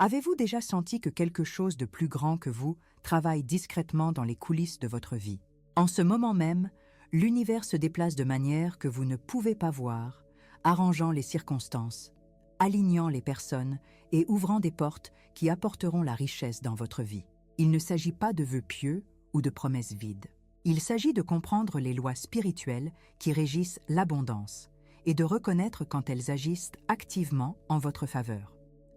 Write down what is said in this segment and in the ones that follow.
Avez-vous déjà senti que quelque chose de plus grand que vous travaille discrètement dans les coulisses de votre vie? En ce moment même, l'univers se déplace de manière que vous ne pouvez pas voir, arrangeant les circonstances, alignant les personnes et ouvrant des portes qui apporteront la richesse dans votre vie. Il ne s'agit pas de vœux pieux ou de promesses vides. Il s'agit de comprendre les lois spirituelles qui régissent l'abondance et de reconnaître quand elles agissent activement en votre faveur.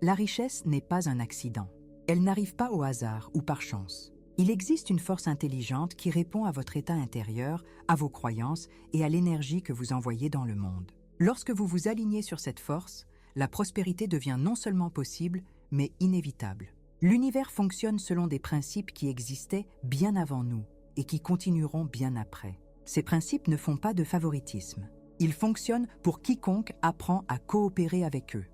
La richesse n'est pas un accident. Elle n'arrive pas au hasard ou par chance. Il existe une force intelligente qui répond à votre état intérieur, à vos croyances et à l'énergie que vous envoyez dans le monde. Lorsque vous vous alignez sur cette force, la prospérité devient non seulement possible, mais inévitable. L'univers fonctionne selon des principes qui existaient bien avant nous et qui continueront bien après. Ces principes ne font pas de favoritisme. Ils fonctionnent pour quiconque apprend à coopérer avec eux.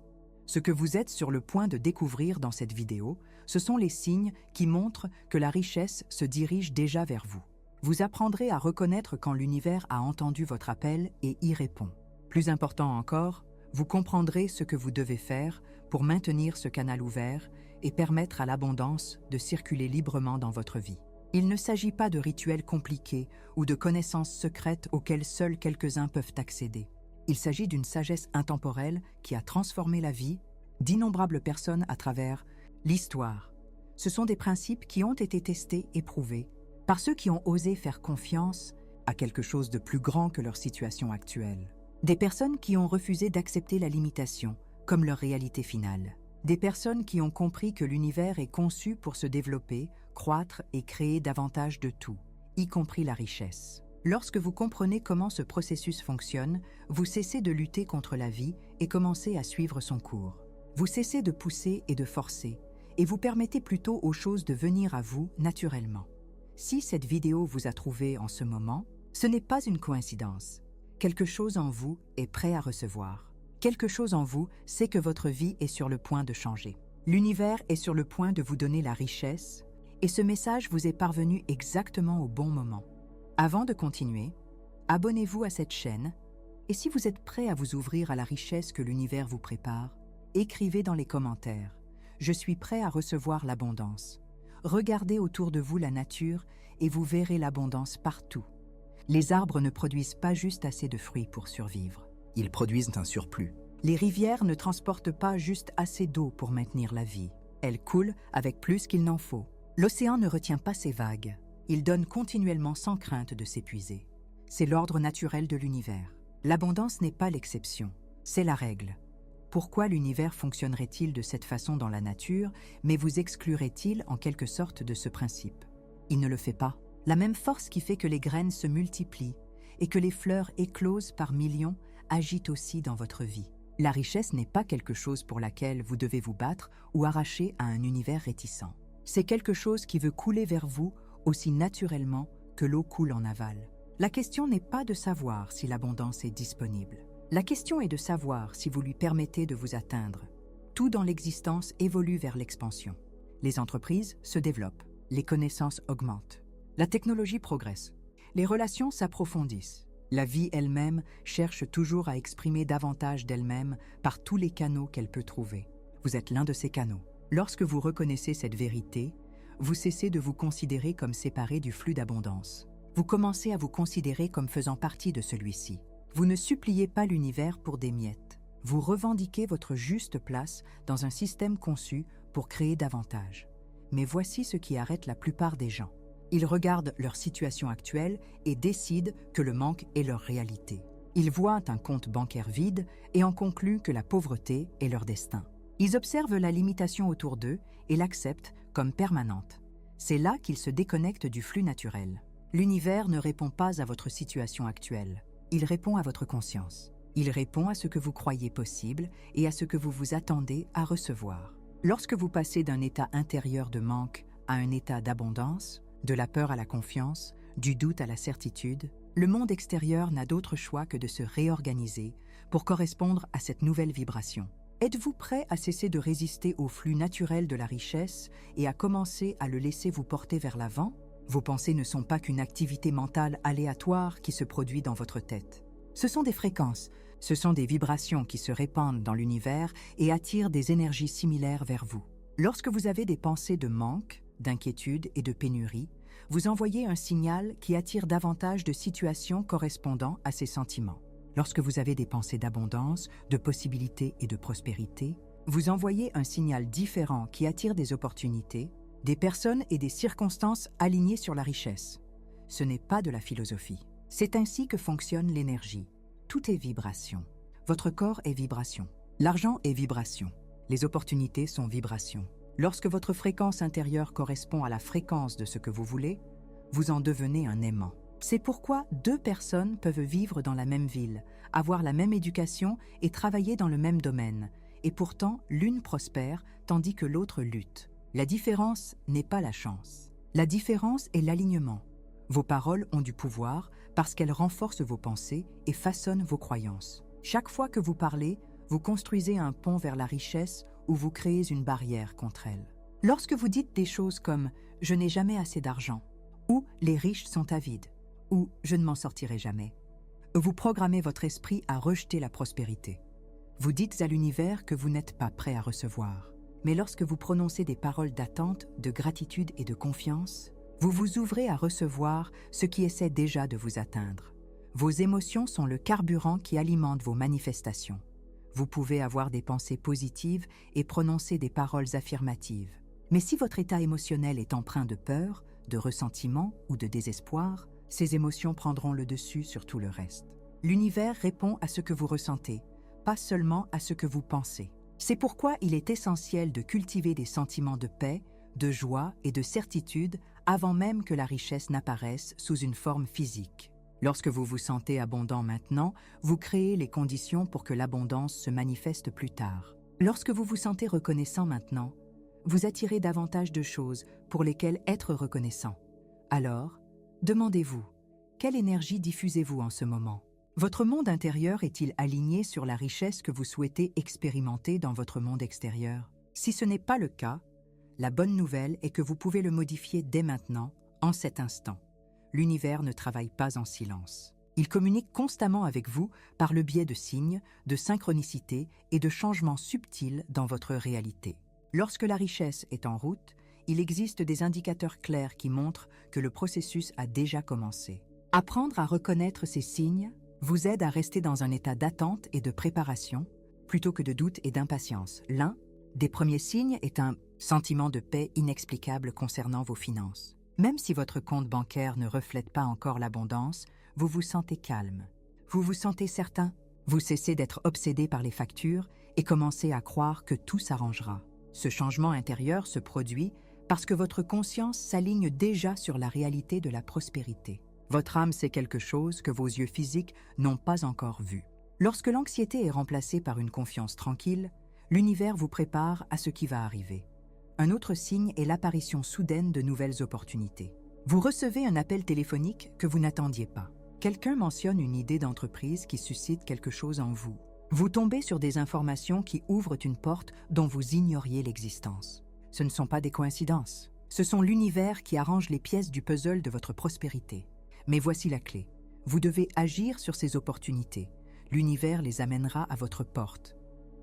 Ce que vous êtes sur le point de découvrir dans cette vidéo, ce sont les signes qui montrent que la richesse se dirige déjà vers vous. Vous apprendrez à reconnaître quand l'univers a entendu votre appel et y répond. Plus important encore, vous comprendrez ce que vous devez faire pour maintenir ce canal ouvert et permettre à l'abondance de circuler librement dans votre vie. Il ne s'agit pas de rituels compliqués ou de connaissances secrètes auxquelles seuls quelques-uns peuvent accéder. Il s'agit d'une sagesse intemporelle qui a transformé la vie d'innombrables personnes à travers l'histoire. Ce sont des principes qui ont été testés et prouvés par ceux qui ont osé faire confiance à quelque chose de plus grand que leur situation actuelle. Des personnes qui ont refusé d'accepter la limitation comme leur réalité finale. Des personnes qui ont compris que l'univers est conçu pour se développer, croître et créer davantage de tout, y compris la richesse. Lorsque vous comprenez comment ce processus fonctionne, vous cessez de lutter contre la vie et commencez à suivre son cours. Vous cessez de pousser et de forcer, et vous permettez plutôt aux choses de venir à vous naturellement. Si cette vidéo vous a trouvé en ce moment, ce n'est pas une coïncidence. Quelque chose en vous est prêt à recevoir. Quelque chose en vous sait que votre vie est sur le point de changer. L'univers est sur le point de vous donner la richesse, et ce message vous est parvenu exactement au bon moment. Avant de continuer, abonnez-vous à cette chaîne et si vous êtes prêt à vous ouvrir à la richesse que l'univers vous prépare, écrivez dans les commentaires « Je suis prêt à recevoir l'abondance ». Regardez autour de vous la nature et vous verrez l'abondance partout. Les arbres ne produisent pas juste assez de fruits pour survivre. Ils produisent un surplus. Les rivières ne transportent pas juste assez d'eau pour maintenir la vie. Elles coulent avec plus qu'il n'en faut. L'océan ne retient pas ses vagues. Il donne continuellement sans crainte de s'épuiser. C'est l'ordre naturel de l'univers. L'abondance n'est pas l'exception, c'est la règle. Pourquoi l'univers fonctionnerait-il de cette façon dans la nature, mais vous exclurait-il en quelque sorte de ce principe? Il ne le fait pas. La même force qui fait que les graines se multiplient et que les fleurs éclosent par millions agit aussi dans votre vie. La richesse n'est pas quelque chose pour laquelle vous devez vous battre ou arracher à un univers réticent. C'est quelque chose qui veut couler vers vous aussi naturellement que l'eau coule en aval. La question n'est pas de savoir si l'abondance est disponible. La question est de savoir si vous lui permettez de vous atteindre. Tout dans l'existence évolue vers l'expansion. Les entreprises se développent, les connaissances augmentent, la technologie progresse, les relations s'approfondissent. La vie elle-même cherche toujours à exprimer davantage d'elle-même par tous les canaux qu'elle peut trouver. Vous êtes l'un de ces canaux. Lorsque vous reconnaissez cette vérité, vous cessez de vous considérer comme séparé du flux d'abondance. Vous commencez à vous considérer comme faisant partie de celui-ci. Vous ne suppliez pas l'univers pour des miettes. Vous revendiquez votre juste place dans un système conçu pour créer davantage. Mais voici ce qui arrête la plupart des gens. Ils regardent leur situation actuelle et décident que le manque est leur réalité. Ils voient un compte bancaire vide et en concluent que la pauvreté est leur destin. Ils observent la limitation autour d'eux et l'acceptent comme permanente. C'est là qu'ils se déconnectent du flux naturel. L'univers ne répond pas à votre situation actuelle. Il répond à votre conscience. Il répond à ce que vous croyez possible et à ce que vous vous attendez à recevoir. Lorsque vous passez d'un état intérieur de manque à un état d'abondance, de la peur à la confiance, du doute à la certitude, le monde extérieur n'a d'autre choix que de se réorganiser pour correspondre à cette nouvelle vibration. Êtes-vous prêt à cesser de résister au flux naturel de la richesse et à commencer à le laisser vous porter vers l'avant? Vos pensées ne sont pas qu'une activité mentale aléatoire qui se produit dans votre tête. Ce sont des fréquences, ce sont des vibrations qui se répandent dans l'univers et attirent des énergies similaires vers vous. Lorsque vous avez des pensées de manque, d'inquiétude et de pénurie, vous envoyez un signal qui attire davantage de situations correspondant à ces sentiments. Lorsque vous avez des pensées d'abondance, de possibilités et de prospérité, vous envoyez un signal différent qui attire des opportunités, des personnes et des circonstances alignées sur la richesse. Ce n'est pas de la philosophie. C'est ainsi que fonctionne l'énergie. Tout est vibration. Votre corps est vibration. L'argent est vibration. Les opportunités sont vibration. Lorsque votre fréquence intérieure correspond à la fréquence de ce que vous voulez, vous en devenez un aimant. C'est pourquoi deux personnes peuvent vivre dans la même ville, avoir la même éducation et travailler dans le même domaine, et pourtant l'une prospère tandis que l'autre lutte. La différence n'est pas la chance. La différence est l'alignement. Vos paroles ont du pouvoir parce qu'elles renforcent vos pensées et façonnent vos croyances. Chaque fois que vous parlez, vous construisez un pont vers la richesse ou vous créez une barrière contre elle. Lorsque vous dites des choses comme « je n'ai jamais assez d'argent » ou « les riches sont avides » ou « je ne m'en sortirai jamais », vous programmez votre esprit à rejeter la prospérité. Vous dites à l'univers que vous n'êtes pas prêt à recevoir. Mais lorsque vous prononcez des paroles d'attente, de gratitude et de confiance, vous vous ouvrez à recevoir ce qui essaie déjà de vous atteindre. Vos émotions sont le carburant qui alimente vos manifestations. Vous pouvez avoir des pensées positives et prononcer des paroles affirmatives. Mais si votre état émotionnel est empreint de peur, de ressentiment ou de désespoir, ces émotions prendront le dessus sur tout le reste. L'univers répond à ce que vous ressentez, pas seulement à ce que vous pensez. C'est pourquoi il est essentiel de cultiver des sentiments de paix, de joie et de certitude avant même que la richesse n'apparaisse sous une forme physique. Lorsque vous vous sentez abondant maintenant, vous créez les conditions pour que l'abondance se manifeste plus tard. Lorsque vous vous sentez reconnaissant maintenant, vous attirez davantage de choses pour lesquelles être reconnaissant. Alors, demandez-vous, quelle énergie diffusez-vous en ce moment ? Votre monde intérieur est-il aligné sur la richesse que vous souhaitez expérimenter dans votre monde extérieur ? Si ce n'est pas le cas, la bonne nouvelle est que vous pouvez le modifier dès maintenant, en cet instant. L'univers ne travaille pas en silence. Il communique constamment avec vous par le biais de signes, de synchronicité et de changements subtils dans votre réalité. Lorsque la richesse est en route, il existe des indicateurs clairs qui montrent que le processus a déjà commencé. Apprendre à reconnaître ces signes vous aide à rester dans un état d'attente et de préparation, plutôt que de doute et d'impatience. L'un des premiers signes est un sentiment de paix inexplicable concernant vos finances. Même si votre compte bancaire ne reflète pas encore l'abondance, vous vous sentez calme. Vous vous sentez certain. Vous cessez d'être obsédé par les factures et commencez à croire que tout s'arrangera. Ce changement intérieur se produit parce que votre conscience s'aligne déjà sur la réalité de la prospérité. Votre âme sait quelque chose que vos yeux physiques n'ont pas encore vu. Lorsque l'anxiété est remplacée par une confiance tranquille, l'univers vous prépare à ce qui va arriver. Un autre signe est l'apparition soudaine de nouvelles opportunités. Vous recevez un appel téléphonique que vous n'attendiez pas. Quelqu'un mentionne une idée d'entreprise qui suscite quelque chose en vous. Vous tombez sur des informations qui ouvrent une porte dont vous ignoriez l'existence. Ce ne sont pas des coïncidences. Ce sont l'univers qui arrange les pièces du puzzle de votre prospérité. Mais voici la clé. Vous devez agir sur ces opportunités. L'univers les amènera à votre porte.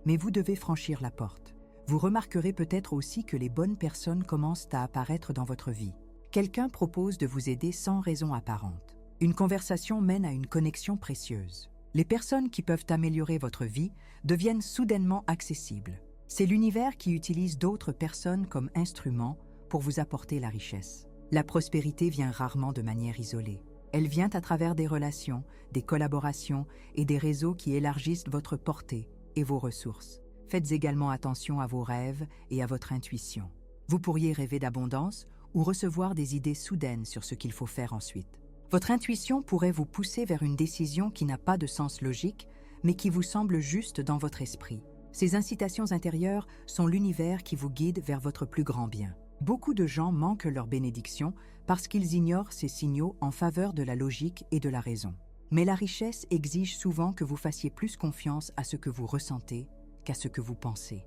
Mais vous devez franchir la porte. Vous remarquerez peut-être aussi que les bonnes personnes commencent à apparaître dans votre vie. Quelqu'un propose de vous aider sans raison apparente. Une conversation mène à une connexion précieuse. Les personnes qui peuvent améliorer votre vie deviennent soudainement accessibles. C'est l'univers qui utilise d'autres personnes comme instruments pour vous apporter la richesse. La prospérité vient rarement de manière isolée. Elle vient à travers des relations, des collaborations et des réseaux qui élargissent votre portée et vos ressources. Faites également attention à vos rêves et à votre intuition. Vous pourriez rêver d'abondance ou recevoir des idées soudaines sur ce qu'il faut faire ensuite. Votre intuition pourrait vous pousser vers une décision qui n'a pas de sens logique, mais qui vous semble juste dans votre esprit. Ces incitations intérieures sont l'univers qui vous guide vers votre plus grand bien. Beaucoup de gens manquent leur bénédiction parce qu'ils ignorent ces signaux en faveur de la logique et de la raison. Mais la richesse exige souvent que vous fassiez plus confiance à ce que vous ressentez qu'à ce que vous pensez.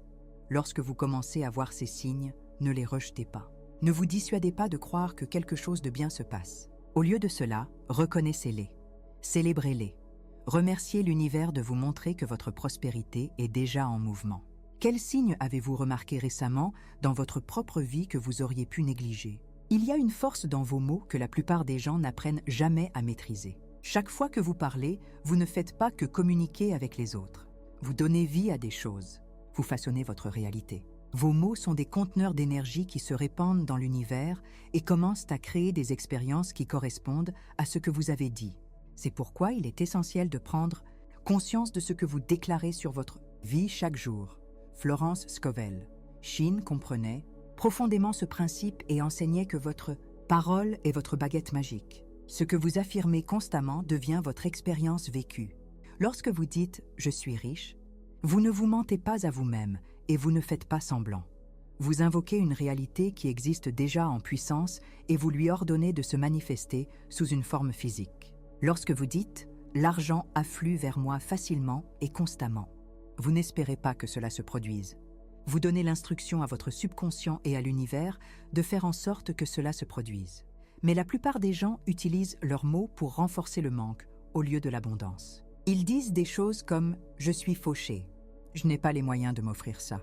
Lorsque vous commencez à voir ces signes, ne les rejetez pas. Ne vous dissuadez pas de croire que quelque chose de bien se passe. Au lieu de cela, reconnaissez-les, célébrez-les. Remerciez l'univers de vous montrer que votre prospérité est déjà en mouvement. Quels signes avez-vous remarqué récemment dans votre propre vie que vous auriez pu négliger? Il y a une force dans vos mots que la plupart des gens n'apprennent jamais à maîtriser. Chaque fois que vous parlez, vous ne faites pas que communiquer avec les autres. Vous donnez vie à des choses. Vous façonnez votre réalité. Vos mots sont des conteneurs d'énergie qui se répandent dans l'univers et commencent à créer des expériences qui correspondent à ce que vous avez dit. C'est pourquoi il est essentiel de prendre conscience de ce que vous déclarez sur votre vie chaque jour. Florence Scovel. Shin comprenait profondément ce principe et enseignait que votre parole est votre baguette magique. Ce que vous affirmez constamment devient votre expérience vécue. Lorsque vous dites « je suis riche », vous ne vous mentez pas à vous-même et vous ne faites pas semblant. Vous invoquez une réalité qui existe déjà en puissance et vous lui ordonnez de se manifester sous une forme physique. Lorsque vous dites « l'argent afflue vers moi facilement et constamment », vous n'espérez pas que cela se produise. Vous donnez l'instruction à votre subconscient et à l'univers de faire en sorte que cela se produise. Mais la plupart des gens utilisent leurs mots pour renforcer le manque au lieu de l'abondance. Ils disent des choses comme « je suis fauché »,« je n'ai pas les moyens de m'offrir ça »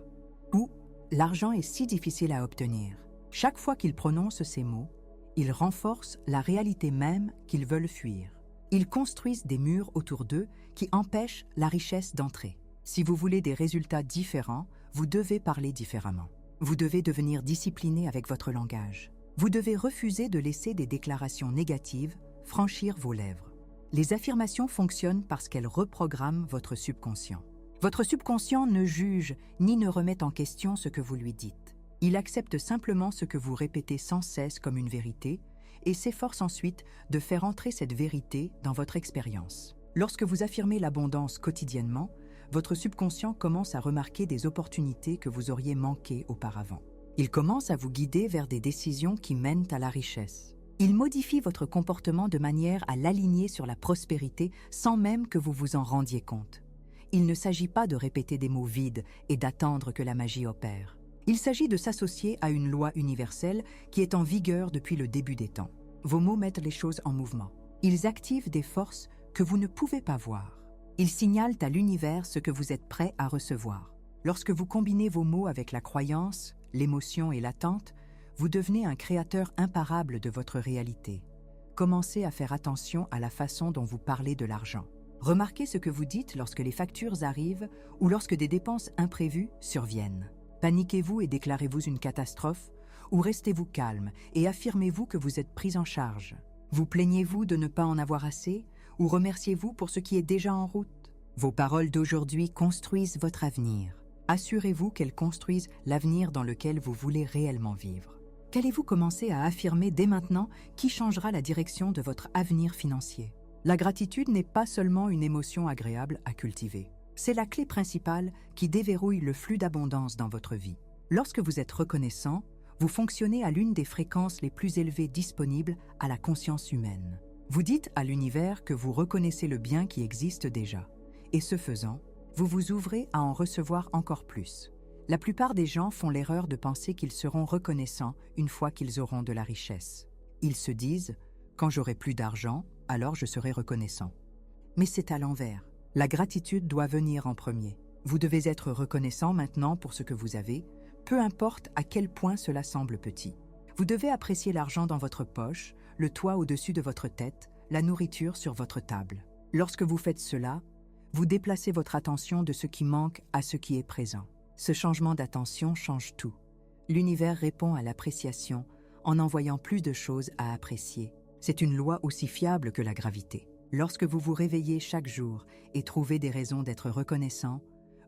ou « l'argent est si difficile à obtenir ». Chaque fois qu'ils prononcent ces mots, ils renforcent la réalité même qu'ils veulent fuir. Ils construisent des murs autour d'eux qui empêchent la richesse d'entrer. Si vous voulez des résultats différents, vous devez parler différemment. Vous devez devenir discipliné avec votre langage. Vous devez refuser de laisser des déclarations négatives franchir vos lèvres. Les affirmations fonctionnent parce qu'elles reprogramment votre subconscient. Votre subconscient ne juge ni ne remet en question ce que vous lui dites. Il accepte simplement ce que vous répétez sans cesse comme une vérité et s'efforce ensuite de faire entrer cette vérité dans votre expérience. Lorsque vous affirmez l'abondance quotidiennement, votre subconscient commence à remarquer des opportunités que vous auriez manquées auparavant. Il commence à vous guider vers des décisions qui mènent à la richesse. Il modifie votre comportement de manière à l'aligner sur la prospérité sans même que vous vous en rendiez compte. Il ne s'agit pas de répéter des mots vides et d'attendre que la magie opère. Il s'agit de s'associer à une loi universelle qui est en vigueur depuis le début des temps. Vos mots mettent les choses en mouvement. Ils activent des forces que vous ne pouvez pas voir. Ils signalent à l'univers ce que vous êtes prêt à recevoir. Lorsque vous combinez vos mots avec la croyance, l'émotion et l'attente, vous devenez un créateur imparable de votre réalité. Commencez à faire attention à la façon dont vous parlez de l'argent. Remarquez ce que vous dites lorsque les factures arrivent ou lorsque des dépenses imprévues surviennent. Paniquez-vous et déclarez-vous une catastrophe ou restez-vous calme et affirmez-vous que vous êtes pris en charge. Vous plaignez-vous de ne pas en avoir assez ou remerciez-vous pour ce qui est déjà en route? Vos paroles d'aujourd'hui construisent votre avenir. Assurez-vous qu'elles construisent l'avenir dans lequel vous voulez réellement vivre. Qu'allez-vous commencer à affirmer dès maintenant qui changera la direction de votre avenir financier? La gratitude n'est pas seulement une émotion agréable à cultiver. C'est la clé principale qui déverrouille le flux d'abondance dans votre vie. Lorsque vous êtes reconnaissant, vous fonctionnez à l'une des fréquences les plus élevées disponibles à la conscience humaine. Vous dites à l'univers que vous reconnaissez le bien qui existe déjà. Et ce faisant, vous vous ouvrez à en recevoir encore plus. La plupart des gens font l'erreur de penser qu'ils seront reconnaissants une fois qu'ils auront de la richesse. Ils se disent « quand j'aurai plus d'argent, alors je serai reconnaissant ». Mais c'est à l'envers. La gratitude doit venir en premier. Vous devez être reconnaissant maintenant pour ce que vous avez, peu importe à quel point cela semble petit. Vous devez apprécier l'argent dans votre poche, le toit au-dessus de votre tête, la nourriture sur votre table. Lorsque vous faites cela, vous déplacez votre attention de ce qui manque à ce qui est présent. Ce changement d'attention change tout. L'univers répond à l'appréciation en envoyant plus de choses à apprécier. C'est une loi aussi fiable que la gravité. Lorsque vous vous réveillez chaque jour et trouvez des raisons d'être reconnaissant,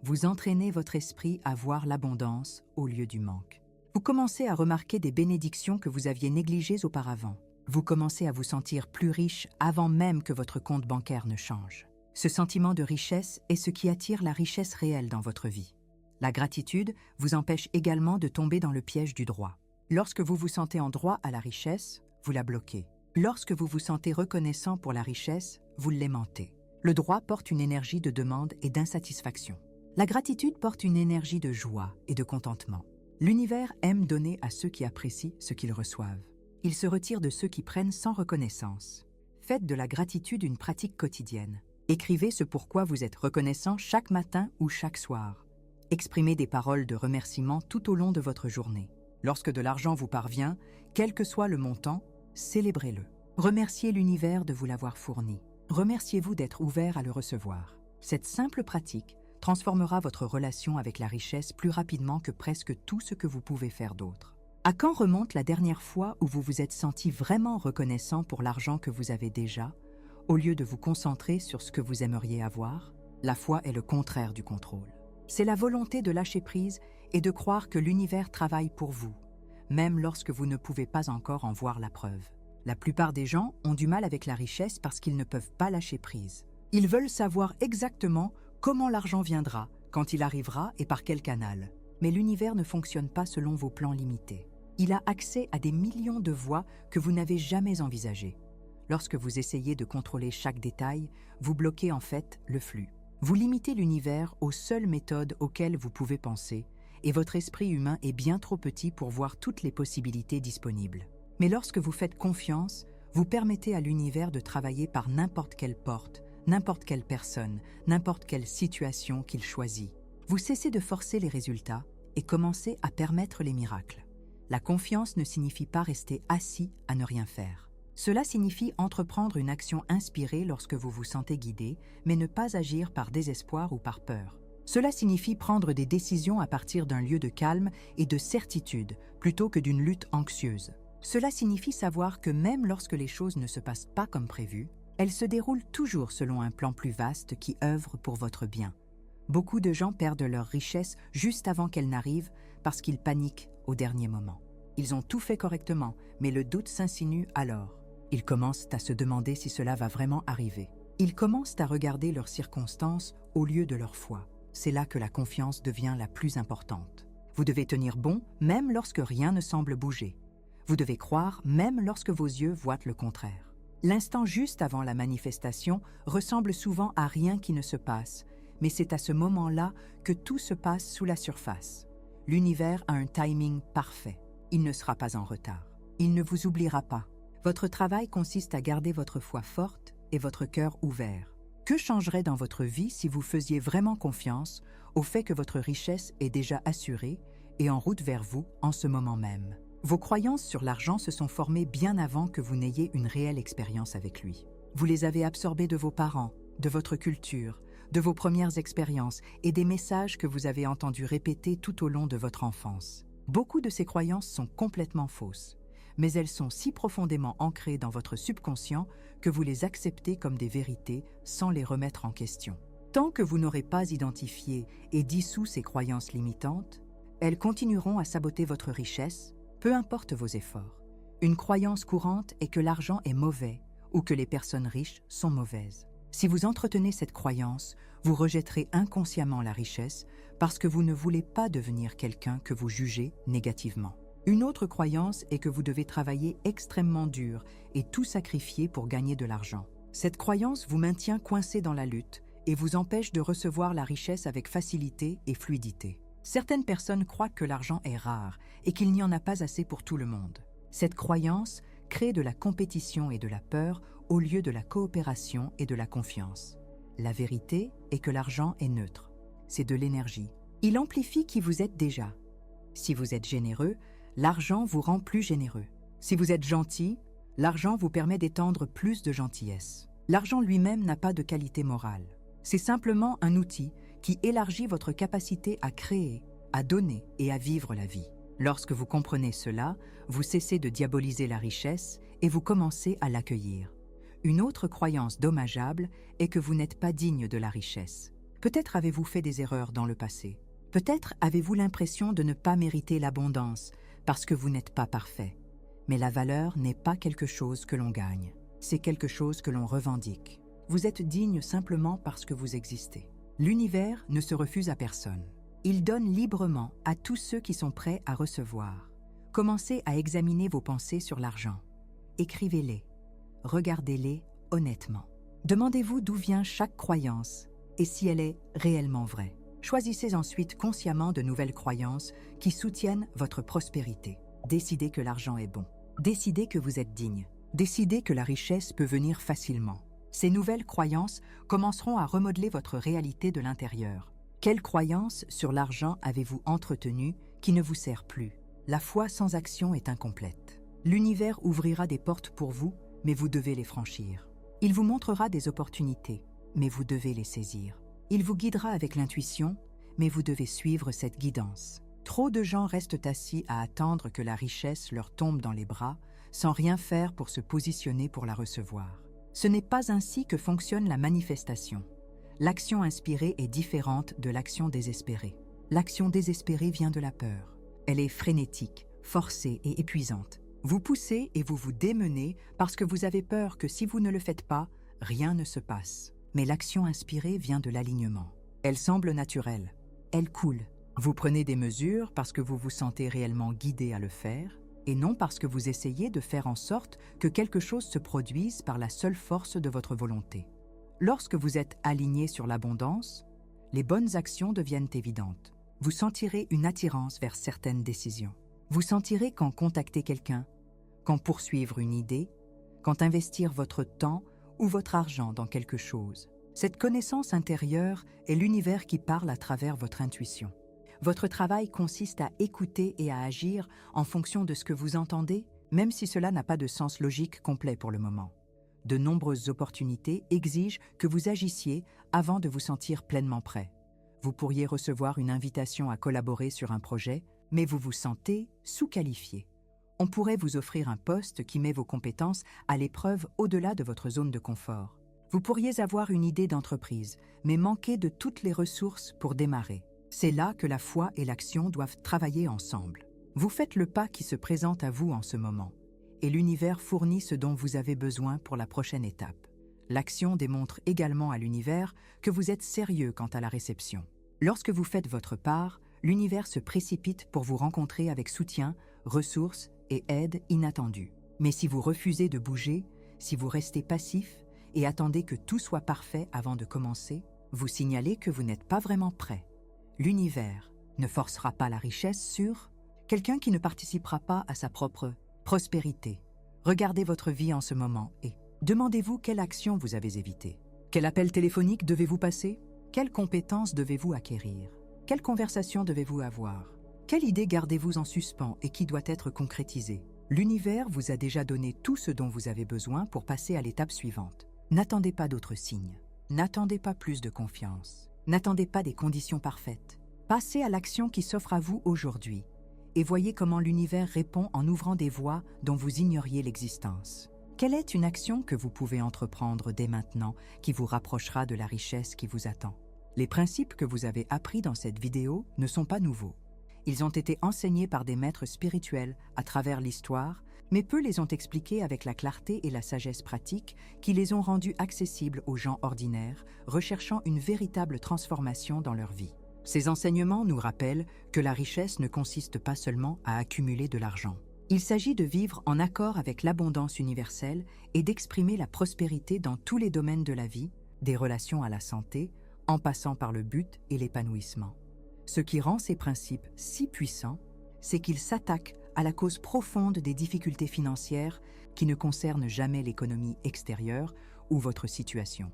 vous entraînez votre esprit à voir l'abondance au lieu du manque. Vous commencez à remarquer des bénédictions que vous aviez négligées auparavant. Vous commencez à vous sentir plus riche avant même que votre compte bancaire ne change. Ce sentiment de richesse est ce qui attire la richesse réelle dans votre vie. La gratitude vous empêche également de tomber dans le piège du droit. Lorsque vous vous sentez en droit à la richesse, vous la bloquez. Lorsque vous vous sentez reconnaissant pour la richesse, vous l'aimantez. Le droit porte une énergie de demande et d'insatisfaction. La gratitude porte une énergie de joie et de contentement. L'univers aime donner à ceux qui apprécient ce qu'ils reçoivent. Il se retire de ceux qui prennent sans reconnaissance. Faites de la gratitude une pratique quotidienne. Écrivez ce pourquoi vous êtes reconnaissant chaque matin ou chaque soir. Exprimez des paroles de remerciement tout au long de votre journée. Lorsque de l'argent vous parvient, quel que soit le montant, célébrez-le. Remerciez l'univers de vous l'avoir fourni. Remerciez-vous d'être ouvert à le recevoir. Cette simple pratique transformera votre relation avec la richesse plus rapidement que presque tout ce que vous pouvez faire d'autre. À quand remonte la dernière fois où vous vous êtes senti vraiment reconnaissant pour l'argent que vous avez déjà, au lieu de vous concentrer sur ce que vous aimeriez avoir? La foi est le contraire du contrôle. C'est la volonté de lâcher prise et de croire que l'univers travaille pour vous, même lorsque vous ne pouvez pas encore en voir la preuve. La plupart des gens ont du mal avec la richesse parce qu'ils ne peuvent pas lâcher prise. Ils veulent savoir exactement comment l'argent viendra, quand il arrivera et par quel canal. Mais l'univers ne fonctionne pas selon vos plans limités. Il a accès à des millions de voies que vous n'avez jamais envisagées. Lorsque vous essayez de contrôler chaque détail, vous bloquez en fait le flux. Vous limitez l'univers aux seules méthodes auxquelles vous pouvez penser, et votre esprit humain est bien trop petit pour voir toutes les possibilités disponibles. Mais lorsque vous faites confiance, vous permettez à l'univers de travailler par n'importe quelle porte, n'importe quelle personne, n'importe quelle situation qu'il choisit. Vous cessez de forcer les résultats et commencez à permettre les miracles. La confiance ne signifie pas rester assis à ne rien faire. Cela signifie entreprendre une action inspirée lorsque vous vous sentez guidé, mais ne pas agir par désespoir ou par peur. Cela signifie prendre des décisions à partir d'un lieu de calme et de certitude, plutôt que d'une lutte anxieuse. Cela signifie savoir que même lorsque les choses ne se passent pas comme prévu, elles se déroulent toujours selon un plan plus vaste qui œuvre pour votre bien. Beaucoup de gens perdent leur richesse juste avant qu'elle n'arrive parce qu'ils paniquent au dernier moment. Ils ont tout fait correctement, mais le doute s'insinue alors. Ils commencent à se demander si cela va vraiment arriver. Ils commencent à regarder leurs circonstances au lieu de leur foi. C'est là que la confiance devient la plus importante. Vous devez tenir bon même lorsque rien ne semble bouger. Vous devez croire même lorsque vos yeux voient le contraire. L'instant juste avant la manifestation ressemble souvent à rien qui ne se passe, mais c'est à ce moment-là que tout se passe sous la surface. L'univers a un timing parfait. Il ne sera pas en retard. Il ne vous oubliera pas. Votre travail consiste à garder votre foi forte et votre cœur ouvert. Que changerait dans votre vie si vous faisiez vraiment confiance au fait que votre richesse est déjà assurée et en route vers vous en ce moment même? Vos croyances sur l'argent se sont formées bien avant que vous n'ayez une réelle expérience avec lui. Vous les avez absorbées de vos parents, de votre culture, de vos premières expériences et des messages que vous avez entendus répéter tout au long de votre enfance. Beaucoup de ces croyances sont complètement fausses, mais elles sont si profondément ancrées dans votre subconscient que vous les acceptez comme des vérités sans les remettre en question. Tant que vous n'aurez pas identifié et dissous ces croyances limitantes, elles continueront à saboter votre richesse, peu importe vos efforts. Une croyance courante est que l'argent est mauvais ou que les personnes riches sont mauvaises. Si vous entretenez cette croyance, vous rejetterez inconsciemment la richesse parce que vous ne voulez pas devenir quelqu'un que vous jugez négativement. Une autre croyance est que vous devez travailler extrêmement dur et tout sacrifier pour gagner de l'argent. Cette croyance vous maintient coincé dans la lutte et vous empêche de recevoir la richesse avec facilité et fluidité. Certaines personnes croient que l'argent est rare et qu'il n'y en a pas assez pour tout le monde. Cette croyance crée de la compétition et de la peur au lieu de la coopération et de la confiance. La vérité est que l'argent est neutre. C'est de l'énergie. Il amplifie qui vous êtes déjà. Si vous êtes généreux, l'argent vous rend plus généreux. Si vous êtes gentil, l'argent vous permet d'étendre plus de gentillesse. L'argent lui-même n'a pas de qualité morale. C'est simplement un outil qui élargit votre capacité à créer, à donner et à vivre la vie. Lorsque vous comprenez cela, vous cessez de diaboliser la richesse et vous commencez à l'accueillir. Une autre croyance dommageable est que vous n'êtes pas digne de la richesse. Peut-être avez-vous fait des erreurs dans le passé. Peut-être avez-vous l'impression de ne pas mériter l'abondance parce que vous n'êtes pas parfait. Mais la valeur n'est pas quelque chose que l'on gagne. C'est quelque chose que l'on revendique. Vous êtes digne simplement parce que vous existez. L'univers ne se refuse à personne. Il donne librement à tous ceux qui sont prêts à recevoir. Commencez à examiner vos pensées sur l'argent. Écrivez-les. Regardez-les honnêtement. Demandez-vous d'où vient chaque croyance et si elle est réellement vraie. Choisissez ensuite consciemment de nouvelles croyances qui soutiennent votre prospérité. Décidez que l'argent est bon. Décidez que vous êtes digne. Décidez que la richesse peut venir facilement. Ces nouvelles croyances commenceront à remodeler votre réalité de l'intérieur. Quelle croyance sur l'argent avez-vous entretenue qui ne vous sert plus? La foi sans action est incomplète. L'univers ouvrira des portes pour vous, mais vous devez les franchir. Il vous montrera des opportunités, mais vous devez les saisir. Il vous guidera avec l'intuition, mais vous devez suivre cette guidance. Trop de gens restent assis à attendre que la richesse leur tombe dans les bras, sans rien faire pour se positionner pour la recevoir. Ce n'est pas ainsi que fonctionne la manifestation. L'action inspirée est différente de l'action désespérée. L'action désespérée vient de la peur. Elle est frénétique, forcée et épuisante. Vous poussez et vous vous démenez parce que vous avez peur que si vous ne le faites pas, rien ne se passe. Mais l'action inspirée vient de l'alignement. Elle semble naturelle. Elle coule. Vous prenez des mesures parce que vous vous sentez réellement guidé à le faire, et non parce que vous essayez de faire en sorte que quelque chose se produise par la seule force de votre volonté. Lorsque vous êtes aligné sur l'abondance, les bonnes actions deviennent évidentes. Vous sentirez une attirance vers certaines décisions. Vous sentirez qu'en contacter quelqu'un, qu'en poursuivre une idée, qu'en investir votre temps ou votre argent dans quelque chose. Cette connaissance intérieure est l'univers qui parle à travers votre intuition. Votre travail consiste à écouter et à agir en fonction de ce que vous entendez, même si cela n'a pas de sens logique complet pour le moment. De nombreuses opportunités exigent que vous agissiez avant de vous sentir pleinement prêt. Vous pourriez recevoir une invitation à collaborer sur un projet, mais vous vous sentez sous-qualifié. On pourrait vous offrir un poste qui met vos compétences à l'épreuve au-delà de votre zone de confort. Vous pourriez avoir une idée d'entreprise, mais manquer de toutes les ressources pour démarrer. C'est là que la foi et l'action doivent travailler ensemble. Vous faites le pas qui se présente à vous en ce moment, et l'univers fournit ce dont vous avez besoin pour la prochaine étape. L'action démontre également à l'univers que vous êtes sérieux quant à la réception. Lorsque vous faites votre part, l'univers se précipite pour vous rencontrer avec soutien, ressources et aide inattendue. Mais si vous refusez de bouger, si vous restez passif et attendez que tout soit parfait avant de commencer, vous signalez que vous n'êtes pas vraiment prêt. L'univers ne forcera pas la richesse sur quelqu'un qui ne participera pas à sa propre prospérité. Regardez votre vie en ce moment et demandez-vous quelle action vous avez évitée. Quel appel téléphonique devez-vous passer? Quelles compétences devez-vous acquérir? Quelle conversation devez-vous avoir? Quelle idée gardez-vous en suspens et qui doit être concrétisée? L'univers vous a déjà donné tout ce dont vous avez besoin pour passer à l'étape suivante. N'attendez pas d'autres signes. N'attendez pas plus de confiance. N'attendez pas des conditions parfaites. Passez à l'action qui s'offre à vous aujourd'hui et voyez comment l'univers répond en ouvrant des voies dont vous ignoriez l'existence. Quelle est une action que vous pouvez entreprendre dès maintenant qui vous rapprochera de la richesse qui vous attend? Les principes que vous avez appris dans cette vidéo ne sont pas nouveaux. Ils ont été enseignés par des maîtres spirituels à travers l'histoire, mais peu les ont expliqués avec la clarté et la sagesse pratique qui les ont rendus accessibles aux gens ordinaires, recherchant une véritable transformation dans leur vie. Ces enseignements nous rappellent que la richesse ne consiste pas seulement à accumuler de l'argent. Il s'agit de vivre en accord avec l'abondance universelle et d'exprimer la prospérité dans tous les domaines de la vie, des relations à la santé, en passant par le but et l'épanouissement. Ce qui rend ces principes si puissants, c'est qu'ils s'attaquent à la cause profonde des difficultés financières qui ne concernent jamais l'économie extérieure ou votre situation.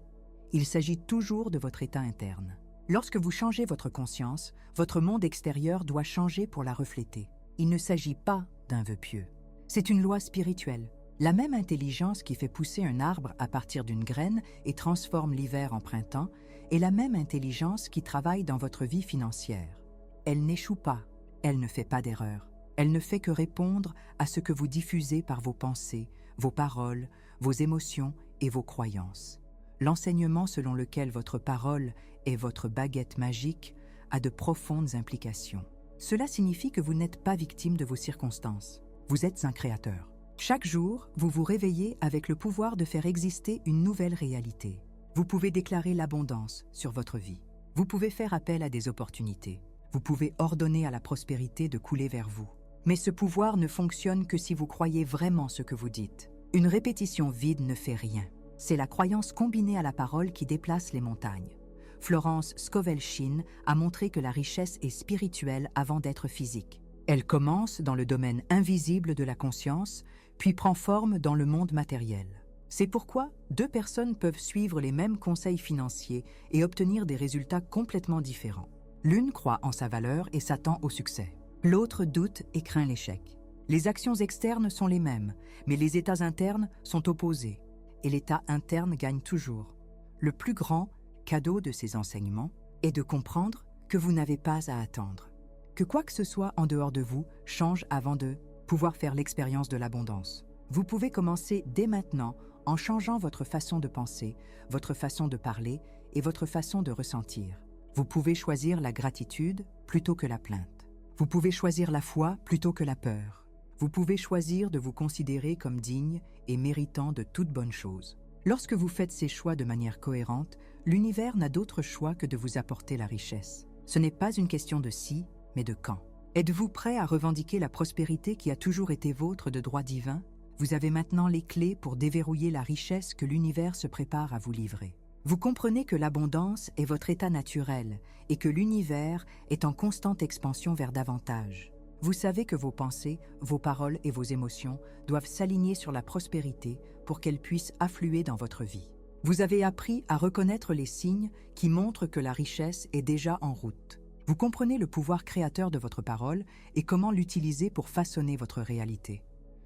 Il s'agit toujours de votre état interne. Lorsque vous changez votre conscience, votre monde extérieur doit changer pour la refléter. Il ne s'agit pas d'un vœu pieux. C'est une loi spirituelle. La même intelligence qui fait pousser un arbre à partir d'une graine et transforme l'hiver en printemps est la même intelligence qui travaille dans votre vie financière. Elle n'échoue pas, elle ne fait pas d'erreur. Elle ne fait que répondre à ce que vous diffusez par vos pensées, vos paroles, vos émotions et vos croyances. L'enseignement selon lequel votre parole est votre baguette magique a de profondes implications. Cela signifie que vous n'êtes pas victime de vos circonstances. Vous êtes un créateur. Chaque jour, vous vous réveillez avec le pouvoir de faire exister une nouvelle réalité. Vous pouvez déclarer l'abondance sur votre vie. Vous pouvez faire appel à des opportunités. Vous pouvez ordonner à la prospérité de couler vers vous. Mais ce pouvoir ne fonctionne que si vous croyez vraiment ce que vous dites. Une répétition vide ne fait rien. C'est la croyance combinée à la parole qui déplace les montagnes. Florence Scovel-Shinn a montré que la richesse est spirituelle avant d'être physique. Elle commence dans le domaine invisible de la conscience, puis prend forme dans le monde matériel. C'est pourquoi deux personnes peuvent suivre les mêmes conseils financiers et obtenir des résultats complètement différents. L'une croit en sa valeur et s'attend au succès. L'autre doute et craint l'échec. Les actions externes sont les mêmes, mais les états internes sont opposés. Et l'état interne gagne toujours. Le plus grand cadeau de ces enseignements est de comprendre que vous n'avez pas à attendre. Que quoi que ce soit en dehors de vous change avant de pouvoir faire l'expérience de l'abondance. Vous pouvez commencer dès maintenant en changeant votre façon de penser, votre façon de parler et votre façon de ressentir. Vous pouvez choisir la gratitude plutôt que la plainte. Vous pouvez choisir la foi plutôt que la peur. Vous pouvez choisir de vous considérer comme digne et méritant de toute bonne chose. Lorsque vous faites ces choix de manière cohérente, l'univers n'a d'autre choix que de vous apporter la richesse. Ce n'est pas une question de si, mais de quand. Êtes-vous prêt à revendiquer la prospérité qui a toujours été vôtre de droit divin? Vous avez maintenant les clés pour déverrouiller la richesse que l'univers se prépare à vous livrer. Vous comprenez que l'abondance est votre état naturel et que l'univers est en constante expansion vers davantage. Vous savez que vos pensées, vos paroles et vos émotions doivent s'aligner sur la prospérité pour qu'elles puissent affluer dans votre vie. Vous avez appris à reconnaître les signes qui montrent que la richesse est déjà en route. Vous comprenez le pouvoir créateur de votre parole et comment l'utiliser pour façonner votre réalité.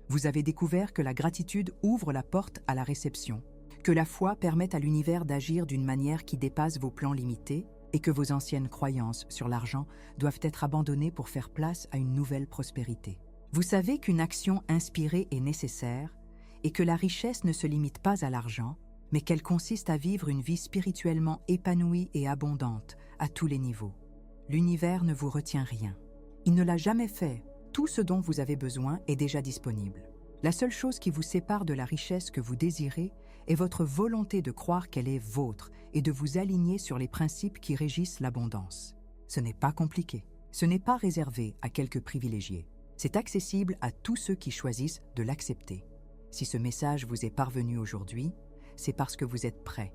Vous avez découvert que la gratitude ouvre la porte à la réception, que la foi permet à l'univers d'agir d'une manière qui dépasse vos plans limités et que vos anciennes croyances sur l'argent doivent être abandonnées pour faire place à une nouvelle prospérité. Vous savez qu'une action inspirée est nécessaire et que la richesse ne se limite pas à l'argent, mais qu'elle consiste à vivre une vie spirituellement épanouie et abondante à tous les niveaux. L'univers ne vous retient rien. Il ne l'a jamais fait. Tout ce dont vous avez besoin est déjà disponible. La seule chose qui vous sépare de la richesse que vous désirez est votre volonté de croire qu'elle est vôtre et de vous aligner sur les principes qui régissent l'abondance. Ce n'est pas compliqué. Ce n'est pas réservé à quelques privilégiés. C'est accessible à tous ceux qui choisissent de l'accepter. Si ce message vous est parvenu aujourd'hui, c'est parce que vous êtes prêt.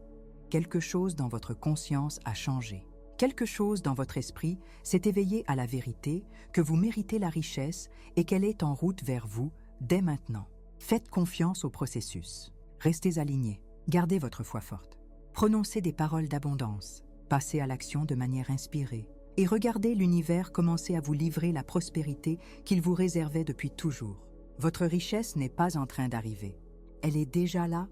Quelque chose dans votre conscience a changé. Quelque chose dans votre esprit s'est éveillé à la vérité que vous méritez la richesse et qu'elle est en route vers vous dès maintenant. Faites confiance au processus. Restez alignés. Gardez votre foi forte. Prononcez des paroles d'abondance. Passez à l'action de manière inspirée. Et regardez l'univers commencer à vous livrer la prospérité qu'il vous réservait depuis toujours. Votre richesse n'est pas en train d'arriver. Elle est déjà là